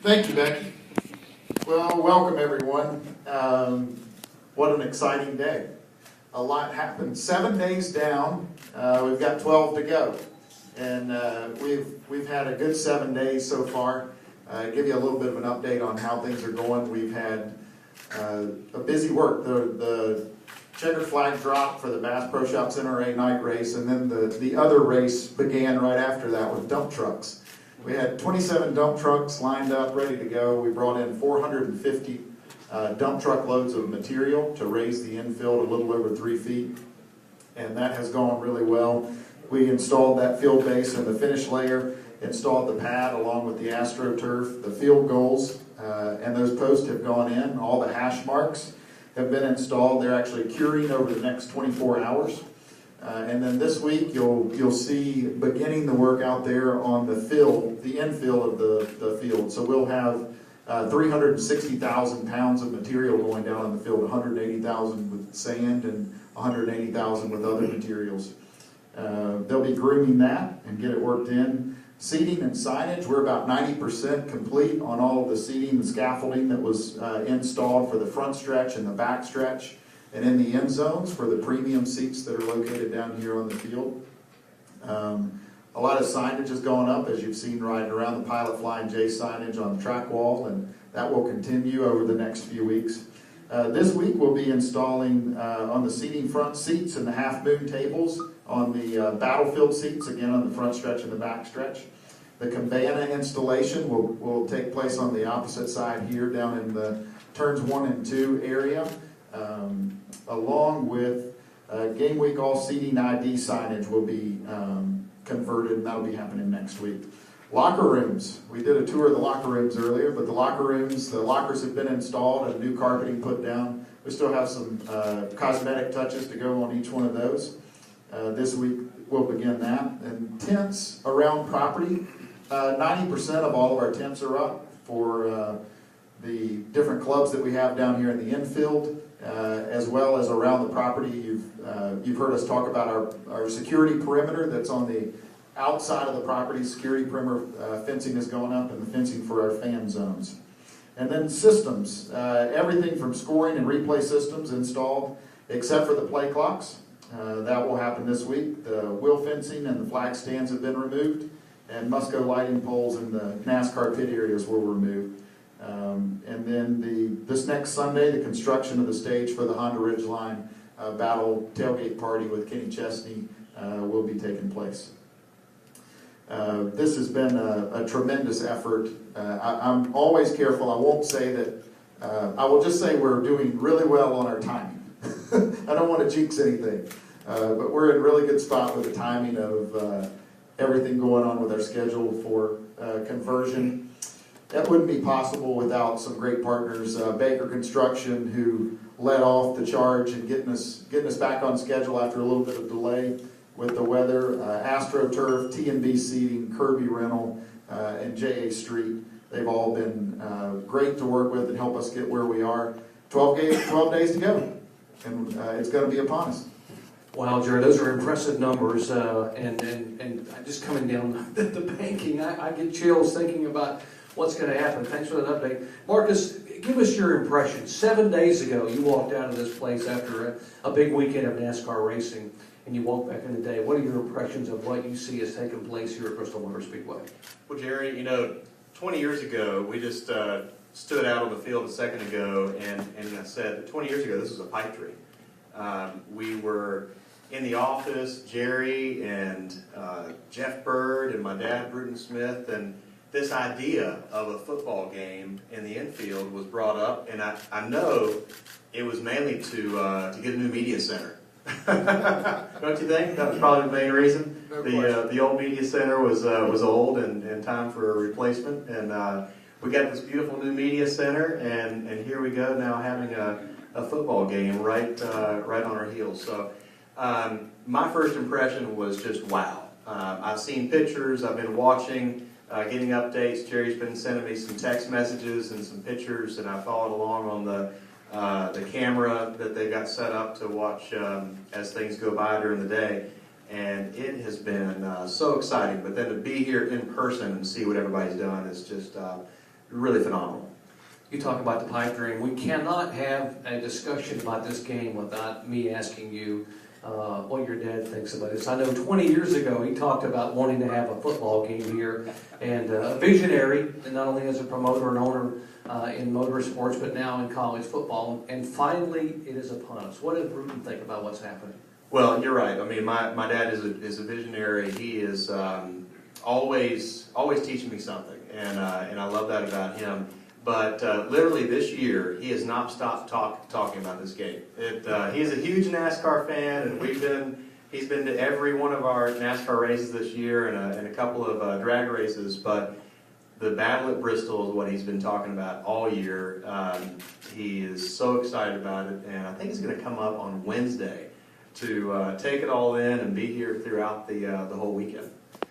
Thank you, Becky. Well, welcome everyone. What an exciting day. A lot happened. 7 days down, we've got 12 to go. And we've had a good 7 days so far. Give you a little bit of an update on how things are going. We've had a busy work. The checkered flag dropped for the Bass Pro Shops NRA night race, and then the other race began right after that with dump trucks. We had 27 dump trucks lined up, ready to go. We brought in 450 dump truck loads of material to raise the infield a little over 3 feet, and that has gone really well. We installed that field base and the finish layer, installed the pad along with the AstroTurf, the field goals, and those posts have gone in. All the hash marks have been installed. They're actually curing over the next 24 hours. And then this week you'll see beginning the work out there on the field, the infill of the field. So we'll have 360,000 pounds of material going down on the field, 180,000 with sand and 180,000 with other materials. They'll be grooming that and get it worked in. Seating and signage, we're about 90% complete on all of the seating, the scaffolding that was installed for the front stretch and the back stretch, and in the end zones for the premium seats that are located down here on the field. A lot of signage is going up, as you've seen right around the Pilot Flying J signage on the track wall, and that will continue over the next few weeks. This week we'll be installing on the seating front seats and the half moon tables on the battlefield seats, again on the front stretch and the back stretch. The cabana installation will take place on the opposite side here down in the turns 1 and 2 area, along with game week all seating ID signage will be converted, and that'll be happening next week. Locker rooms. We did a tour of the locker rooms earlier, but the lockers have been installed and new carpeting put down. We still have some cosmetic touches to go on each one of those. This week we'll begin that. And tents around property. 90% of all of our tents are up for the different clubs that we have down here in the infield, as well as around the property. You've heard us talk about our security perimeter that's on the outside of the property. Security perimeter fencing is going up, and the fencing for our fan zones. And then systems, everything from scoring and replay systems installed, except for the play clocks. That will happen this week. The wheel fencing and the flag stands have been removed, and Musco lighting poles in the NASCAR pit areas were removed. And then this next Sunday, the construction of the stage for the Honda Ridgeline Battle Tailgate Party with Kenny Chesney will be taking place. This has been a tremendous effort. I'm always careful. I won't say that. I will just say we're doing really well on our timing. I don't want to jinx anything, but we're in a really good spot with the timing of everything going on with our schedule for conversion. That wouldn't be possible without some great partners. Baker Construction, who led off the charge and getting us back on schedule after a little bit of delay with the weather. AstroTurf, T&B Seating, Kirby Rental, and J.A. Street. They've all been great to work with and help us get where we are. 12 days to go, and it's going to be upon us. Wow, Jared, those are impressive numbers, and just coming down the banking, I get chills thinking about what's going to happen. Thanks for that update. Marcus, give us your impression. 7 days ago, you walked out of this place after a big weekend of NASCAR racing, and you walk back in the day. What are your impressions of what you see has taken place here at Bristol Motor Speedway? Well, Jerry, 20 years ago, we just stood out on the field a second ago, and I said, 20 years ago, this was a pipe dream. We were in the office, Jerry and Jeff Bird and my dad, Bruton Smith, and this idea of a football game in the infield was brought up, and I know it was mainly to get a new media center. Don't you think? That was probably the main reason. The old media center was old and time for a replacement, and we got this beautiful new media center, and here we go now having a football game right on our heels. So my first impression was just wow. I've seen pictures, I've been watching, getting updates. Jerry's been sending me some text messages and some pictures, and I followed along on the camera that they got set up to watch as things go by during the day. And it has been so exciting. But then to be here in person and see what everybody's done is just really phenomenal. You talk about the pipe dream. We cannot have a discussion about this game without me asking you what your dad thinks about this. I know 20 years ago he talked about wanting to have a football game here, and a visionary, and not only as a promoter and owner in motorsports, but now in college football. And finally, it is upon us. What does Bruton think about what's happening? Well, you're right. I mean, my dad is a visionary. He is always teaching me something, and I love that about him. But literally this year, he has not stopped talking about this game. He's a huge NASCAR fan, and he's been to every one of our NASCAR races this year and a couple of drag races. But the battle at Bristol is what he's been talking about all year. He is so excited about it, and I think he's going to come up on Wednesday to take it all in and be here throughout the whole weekend.